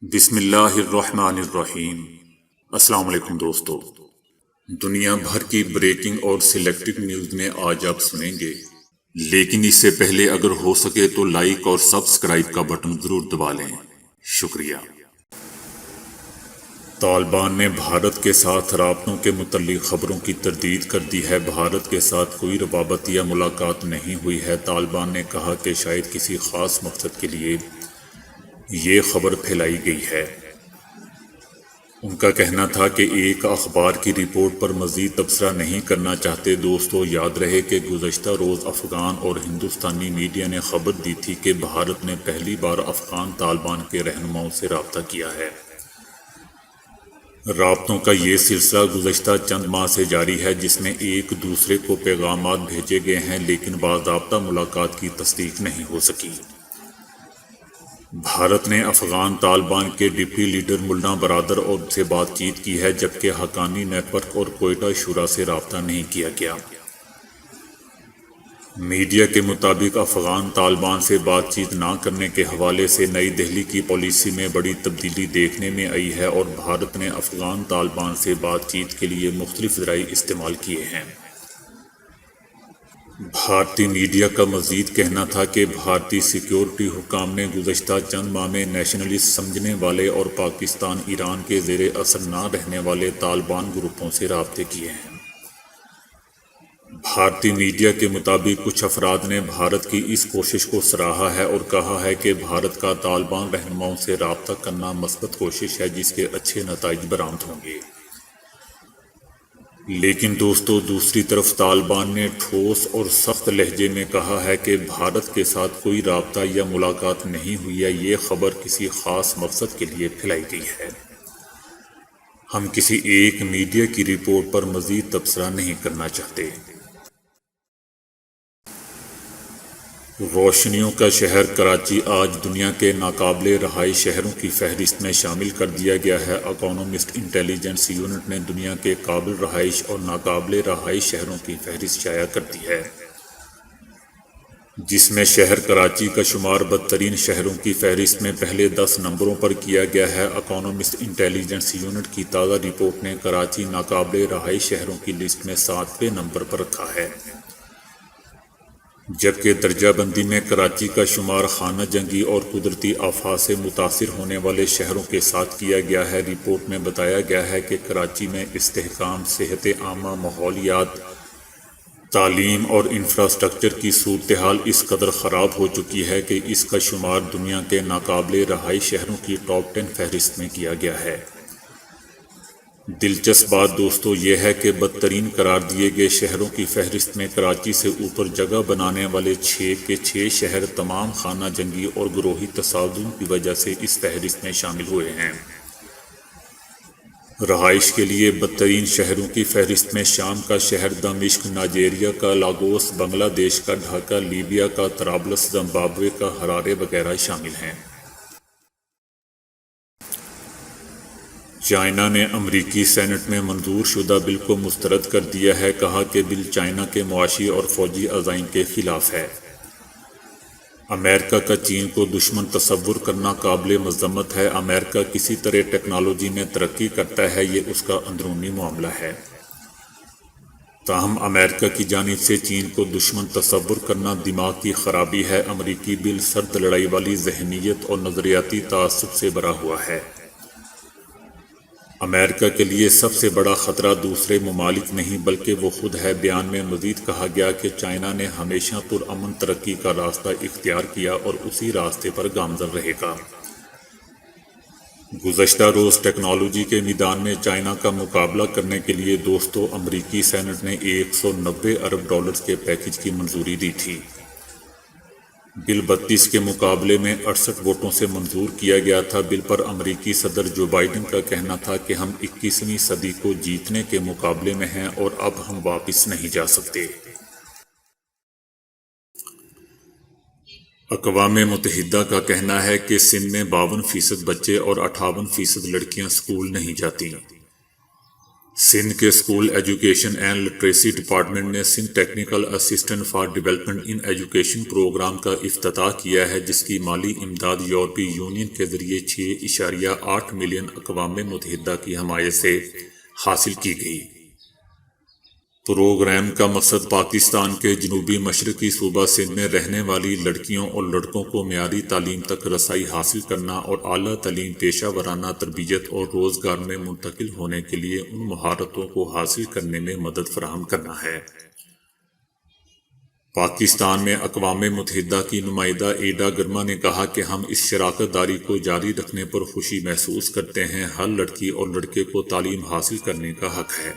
بسم اللہ الرحمن الرحیم۔ السلام علیکم دوستو، دنیا بھر کی بریکنگ اور سلیکٹڈ نیوز میں آج آپ سنیں گے، لیکن اس سے پہلے اگر ہو سکے تو لائک اور سبسکرائب کا بٹن ضرور دبا لیں۔ شکریہ۔ طالبان نے بھارت کے ساتھ رابطوں کے متعلق خبروں کی تردید کر دی ہے۔ بھارت کے ساتھ کوئی روابط یا ملاقات نہیں ہوئی ہے۔ طالبان نے کہا کہ شاید کسی خاص مقصد کے لیے یہ خبر پھیلائی گئی ہے۔ ان کا کہنا تھا کہ ایک اخبار کی رپورٹ پر مزید تبصرہ نہیں کرنا چاہتے۔ دوستو، یاد رہے کہ گزشتہ روز افغان اور ہندوستانی میڈیا نے خبر دی تھی کہ بھارت نے پہلی بار افغان طالبان کے رہنماؤں سے رابطہ کیا ہے۔ رابطوں کا یہ سلسلہ گزشتہ چند ماہ سے جاری ہے، جس میں ایک دوسرے کو پیغامات بھیجے گئے ہیں، لیکن باضابطہ ملاقات کی تصدیق نہیں ہو سکی۔ بھارت نے افغان طالبان کے ڈپٹی لیڈر ملا برادر سے بات چیت کی ہے، جبکہ حقانی نیٹ ورک اور کوئٹہ شورا سے رابطہ نہیں کیا گیا۔ میڈیا کے مطابق افغان طالبان سے بات چیت نہ کرنے کے حوالے سے نئی دہلی کی پالیسی میں بڑی تبدیلی دیکھنے میں آئی ہے اور بھارت نے افغان طالبان سے بات چیت کے لیے مختلف ذرائع استعمال کیے ہیں۔ بھارتی میڈیا کا مزید کہنا تھا کہ بھارتی سیکیورٹی حکام نے گزشتہ چند ماہ میں نیشنلسٹ سمجھنے والے اور پاکستان ایران کے زیر اثر نہ رہنے والے طالبان گروپوں سے رابطے کیے ہیں۔ بھارتی میڈیا کے مطابق کچھ افراد نے بھارت کی اس کوشش کو سراہا ہے اور کہا ہے کہ بھارت کا طالبان رہنماؤں سے رابطہ کرنا مثبت کوشش ہے، جس کے اچھے نتائج برآمد ہوں گے۔ لیکن دوستو، دوسری طرف طالبان نے ٹھوس اور سخت لہجے میں کہا ہے کہ بھارت کے ساتھ کوئی رابطہ یا ملاقات نہیں ہوئی ہے، یہ خبر کسی خاص مقصد کے لیے پھیلائی گئی ہے۔ ہم کسی ایک میڈیا کی رپورٹ پر مزید تبصرہ نہیں کرنا چاہتے۔ روشنیوں کا شہر کراچی آج دنیا کے ناقابل رہائش شہروں کی فہرست میں شامل کر دیا گیا ہے۔ اکانومسٹ انٹیلی جنس یونٹ نے دنیا کے قابل رہائش اور ناقابل رہائش شہروں کی فہرست شائع کر دی ہے، جس میں شہر کراچی کا شمار بدترین شہروں کی فہرست میں پہلے 10 نمبروں پر کیا گیا ہے۔ اکانومسٹ انٹیلی جنس یونٹ کی تازہ رپورٹ نے کراچی ناقابل رہائش شہروں کی لسٹ میں 7ویں نمبر پر رکھا ہے، جبکہ درجہ بندی میں کراچی کا شمار خانہ جنگی اور قدرتی آفات سے متاثر ہونے والے شہروں کے ساتھ کیا گیا ہے۔ رپورٹ میں بتایا گیا ہے کہ کراچی میں استحکام، صحت عامہ، ماحولیات، تعلیم اور انفراسٹرکچر کی صورتحال اس قدر خراب ہو چکی ہے کہ اس کا شمار دنیا کے ناقابل رہائش شہروں کی ٹاپ 10 فہرست میں کیا گیا ہے۔ دلچسپ بات دوستو یہ ہے کہ بدترین قرار دیے گئے شہروں کی فہرست میں کراچی سے اوپر جگہ بنانے والے 6 کے 6 شہر تمام خانہ جنگی اور گروہی تصادم کی وجہ سے اس فہرست میں شامل ہوئے ہیں۔ رہائش کے لیے بدترین شہروں کی فہرست میں شام کا شہر دمشق، نائجیریا کا لاگوس، بنگلہ دیش کا ڈھاکہ، لیبیا کا طرابلس، زمبابوے کا ہرارے وغیرہ شامل ہیں۔ چائنا نے امریکی سینٹ میں منظور شدہ بل کو مسترد کر دیا ہے، کہا کہ بل چائنا کے معاشی اور فوجی عزائم کے خلاف ہے۔ امریکہ کا چین کو دشمن تصور کرنا قابل مذمت ہے۔ امریکہ کسی طرح ٹیکنالوجی میں ترقی کرتا ہے، یہ اس کا اندرونی معاملہ ہے۔ تاہم امریکہ کی جانب سے چین کو دشمن تصور کرنا دماغ کی خرابی ہے۔ امریکی بل سرد لڑائی والی ذہنیت اور نظریاتی تعصب سے بھرا ہوا ہے۔ امریکہ کے لیے سب سے بڑا خطرہ دوسرے ممالک نہیں بلکہ وہ خود ہے۔ بیان میں مزید کہا گیا کہ چائنا نے ہمیشہ پرامن ترقی کا راستہ اختیار کیا اور اسی راستے پر گامزن رہے گا۔ گزشتہ روز ٹیکنالوجی کے میدان میں چائنا کا مقابلہ کرنے کے لیے دوستو امریکی سینٹ نے $190 ارب کے پیکج کی منظوری دی تھی۔ بل 32 کے مقابلے میں 68 ووٹوں سے منظور کیا گیا تھا۔ بل پر امریکی صدر جو بائیڈن کا کہنا تھا کہ ہم 21ویں صدی کو جیتنے کے مقابلے میں ہیں اور اب ہم واپس نہیں جا سکتے۔ اقوام متحدہ کا کہنا ہے کہ سندھ میں 52% بچے اور 58% لڑکیاں اسکول نہیں جاتی۔ سندھ کے school education and literacy department نے Sindh technical assistant for development in education program کا افتتاح کیا ہے، جس کی مالی امداد یورپی یونین کے ذریعے 6.8 ملین اقوام متحدہ کی حمایت سے حاصل کی گئی۔ پروگرام کا مقصد پاکستان کے جنوبی مشرقی صوبہ سندھ میں رہنے والی لڑکیوں اور لڑکوں کو معیاری تعلیم تک رسائی حاصل کرنا اور اعلیٰ تعلیم، پیشہ ورانہ تربیت اور روزگار میں منتقل ہونے کے لیے ان مہارتوں کو حاصل کرنے میں مدد فراہم کرنا ہے۔ پاکستان میں اقوام متحدہ کی نمائندہ ایڈا گرما نے کہا کہ ہم اس شراکت داری کو جاری رکھنے پر خوشی محسوس کرتے ہیں۔ ہر لڑکی اور لڑکے کو تعلیم حاصل کرنے کا حق ہے۔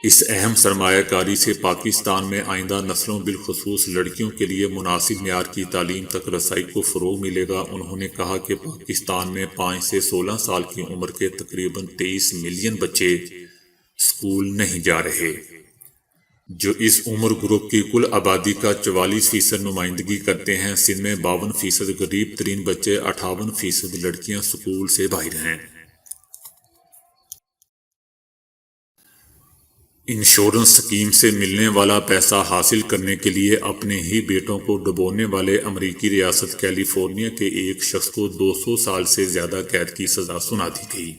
اس اہم سرمایہ کاری سے پاکستان میں آئندہ نسلوں بالخصوص لڑکیوں کے لیے مناسب معیار کی تعلیم تک رسائی کو فروغ ملے گا۔ انہوں نے کہا کہ پاکستان میں 5 سے 16 سال کی عمر کے تقریباً 23 ملین بچے اسکول نہیں جا رہے، جو اس عمر گروپ کی کل آبادی کا 44% نمائندگی کرتے ہیں۔ سندھ میں 52% غریب ترین بچے، 58% لڑکیاں اسکول سے باہر ہیں۔ انشورنس اسکیم سے ملنے والا پیسہ حاصل کرنے کے لیے اپنے ہی بیٹوں کو ڈبونے والے امریکی ریاست کیلیفورنیا کے ایک شخص کو 200 سال سے زیادہ قید کی سزا سنا دی گئی۔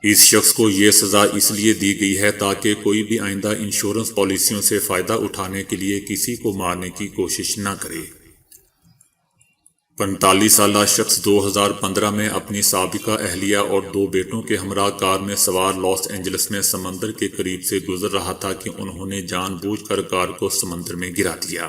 اس شخص کو یہ سزا اس لیے دی گئی ہے تاکہ کوئی بھی آئندہ انشورنس پالیسیوں سے فائدہ اٹھانے کے لیے کسی کو مارنے کی کوشش نہ کرے۔ 45 سالہ شخص 2015 میں اپنی سابقہ اہلیہ اور 2 بیٹوں کے ہمراہ کار میں سوار لاس اینجلس میں سمندر کے قریب سے گزر رہا تھا کہ انہوں نے جان بوجھ کر کار کو سمندر میں گرا دیا،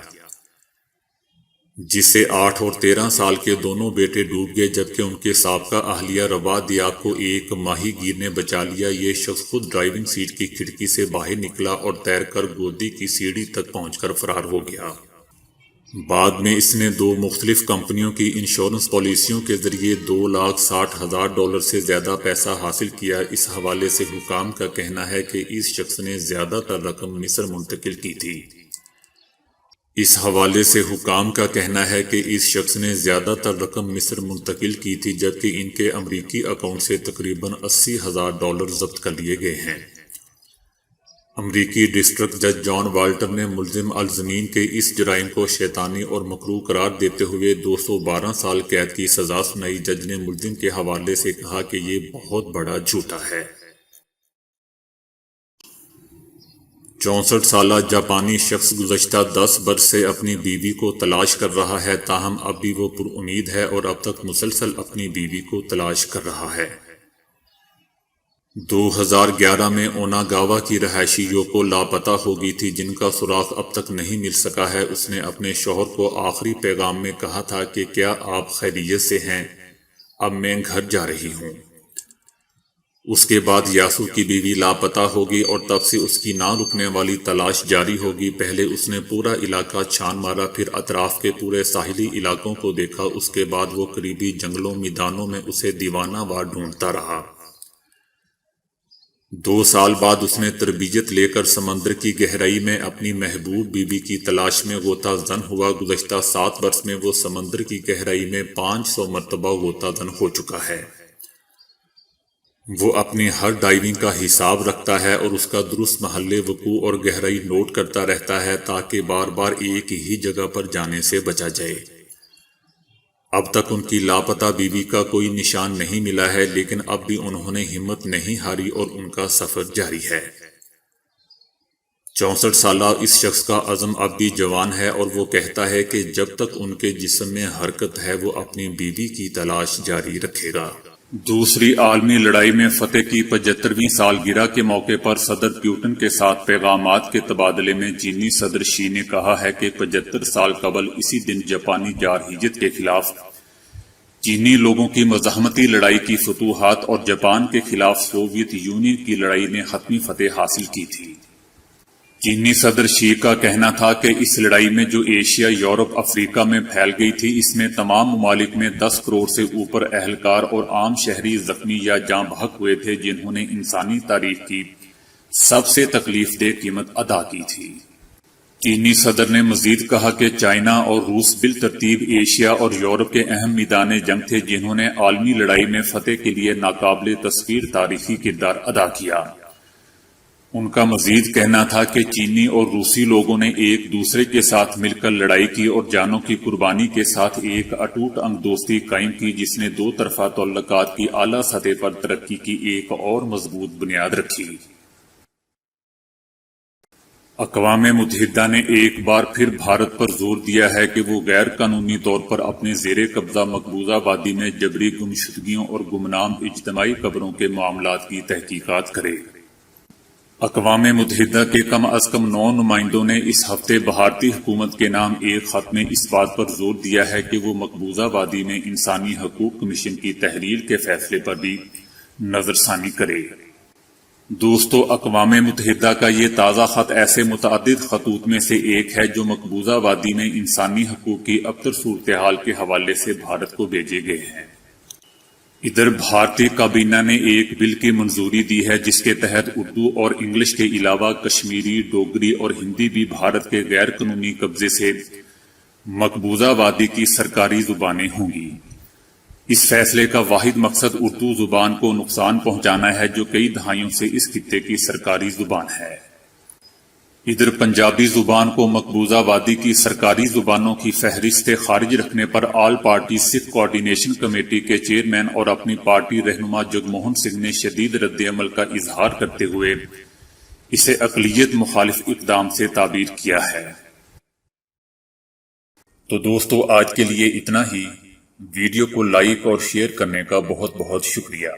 جس سے 8 اور 13 سال کے دونوں بیٹے ڈوب گئے، جبکہ ان کے سابقہ اہلیہ روا دیاب کو ایک ماہی گیر نے بچا لیا۔ یہ شخص خود ڈرائیونگ سیٹ کی کھڑکی سے باہر نکلا اور تیر کر گودی کی سیڑھی تک پہنچ کر فرار ہو گیا۔ بعد میں اس نے 2 مختلف کمپنیوں کی انشورنس پالیسیوں کے ذریعے $260,000 سے زیادہ پیسہ حاصل کیا۔ اس حوالے سے حکام کا کہنا ہے کہ اس شخص نے زیادہ تر رقم مصر منتقل کی تھی۔ جبکہ ان کے امریکی اکاؤنٹ سے تقریباً $80,000 ضبط کر لیے گئے ہیں۔ امریکی ڈسٹرکٹ جج جان والٹر نے ملزم الزمین کے اس جرائم کو شیطانی اور مکروہ قرار دیتے ہوئے 212 سال قید کی سزا سنائی۔ جج نے ملزم کے حوالے سے کہا کہ یہ بہت بڑا جھوٹا ہے۔ 64 سالہ جاپانی شخص گزشتہ 10 برس سے اپنی بیوی کو تلاش کر رہا ہے، تاہم اب بھی وہ پر امید ہے اور اب تک مسلسل اپنی بیوی کو تلاش کر رہا ہے۔ 2011 میں اوناگاوا کی رہائشی یوکو لاپتہ ہو گئی تھی، جن کا سراغ اب تک نہیں مل سکا ہے۔ اس نے اپنے شوہر کو آخری پیغام میں کہا تھا کہ کیا آپ خیریت سے ہیں؟ اب میں گھر جا رہی ہوں۔ اس کے بعد یاسو کی بیوی لاپتہ ہوگی اور تب سے اس کی نہ رکنے والی تلاش جاری ہوگی۔ پہلے اس نے پورا علاقہ چھان مارا، پھر اطراف کے پورے ساحلی علاقوں کو دیکھا، اس کے بعد وہ قریبی جنگلوں میدانوں میں اسے دیوانہ وار ڈھونڈتا رہا۔ 2 سال بعد اس نے تربیت لے کر سمندر کی گہرائی میں اپنی محبوب بیوی کی تلاش میں غوطہ زن ہوا۔ گزشتہ 7 برس میں وہ سمندر کی گہرائی میں 500 مرتبہ غوطہ زن ہو چکا ہے۔ وہ اپنی ہر ڈائیونگ کا حساب رکھتا ہے اور اس کا درست محل وقوع اور گہرائی نوٹ کرتا رہتا ہے تاکہ بار بار ایک ہی جگہ پر جانے سے بچا جائے۔ اب تک ان کی لاپتہ بیوی کا کوئی نشان نہیں ملا ہے، لیکن اب بھی انہوں نے ہمت نہیں ہاری اور ان کا سفر جاری ہے۔ 64 سالہ اس شخص کا عزم اب بھی جوان ہے اور وہ کہتا ہے کہ جب تک ان کے جسم میں حرکت ہے وہ اپنی بیوی کی تلاش جاری رکھے گا۔ دوسری عالمی لڑائی میں فتح کی 75ویں سالگرہ کے موقع پر صدر پیوٹن کے ساتھ پیغامات کے تبادلے میں چینی صدر شی نے کہا ہے کہ 75 سال قبل اسی دن جاپانی جارحیت کے خلاف چینی لوگوں کی مزاحمتی لڑائی کی فتوحات اور جاپان کے خلاف سوویت یونین کی لڑائی نے حتمی فتح حاصل کی تھی۔ چینی صدر شی کا کہنا تھا کہ اس لڑائی میں جو ایشیا، یورپ، افریقہ میں پھیل گئی تھی، اس میں تمام ممالک میں 10 کروڑ سے اوپر اہلکار اور عام شہری زخمی یا جاں بحق ہوئے تھے، جنہوں نے انسانی تاریخ کی سب سے تکلیف دہ قیمت ادا کی تھی۔ چینی صدر نے مزید کہا کہ چائنا اور روس بالترتیب ایشیا اور یورپ کے اہم میدان جنگ تھے جنہوں نے عالمی لڑائی میں فتح کے لیے ناقابل تصویر تاریخی کردار ادا کیا۔ ان کا مزید کہنا تھا کہ چینی اور روسی لوگوں نے ایک دوسرے کے ساتھ مل کر لڑائی کی اور جانوں کی قربانی کے ساتھ ایک اٹوٹ انگ دوستی قائم کی جس نے دو طرفہ تعلقات کی اعلیٰ سطح پر ترقی کی ایک اور مضبوط بنیاد رکھی۔ اقوام متحدہ نے ایک بار پھر بھارت پر زور دیا ہے کہ وہ غیر قانونی طور پر اپنے زیر قبضہ مقبوضہ وادی میں جبری گمشدگیوں اور گمنام اجتماعی قبروں کے معاملات کی تحقیقات کرے۔ اقوام متحدہ کے کم از کم 9 نمائندوں نے اس ہفتے بھارتی حکومت کے نام ایک خط میں اس بات پر زور دیا ہے کہ وہ مقبوضہ وادی میں انسانی حقوق کمیشن کی تحلیل کے فیصلے پر بھی نظر ثانی کرے۔ دوستو، اقوام متحدہ کا یہ تازہ خط ایسے متعدد خطوط میں سے ایک ہے جو مقبوضہ وادی میں انسانی حقوق کی ابتر صورتحال کے حوالے سے بھارت کو بھیجے گئے ہیں۔ ادھر بھارتی کابینہ نے ایک بل کی منظوری دی ہے جس کے تحت اردو اور انگلش کے علاوہ کشمیری، ڈوگری اور ہندی بھی بھارت کے غیر قانونی قبضے سے مقبوضہ وادی کی سرکاری زبانیں ہوں گی۔ اس فیصلے کا واحد مقصد اردو زبان کو نقصان پہنچانا ہے جو کئی دہائیوں سے اس خطے کی سرکاری زبان ہے۔ ادھر پنجابی زبان کو مقبوضہ وادی کی سرکاری زبانوں کی فہرست خارج رکھنے پر آل پارٹی سکھ کوآرڈینیشن کمیٹی کے چیئرمین اور اپنی پارٹی رہنما جگموہن سنگھ نے شدید رد عمل کا اظہار کرتے ہوئے اسے اقلیت مخالف اقدام سے تعبیر کیا ہے۔ تو دوستو، آج کے لیے اتنا ہی۔ ویڈیو کو لائک اور شیئر کرنے کا بہت بہت شکریہ۔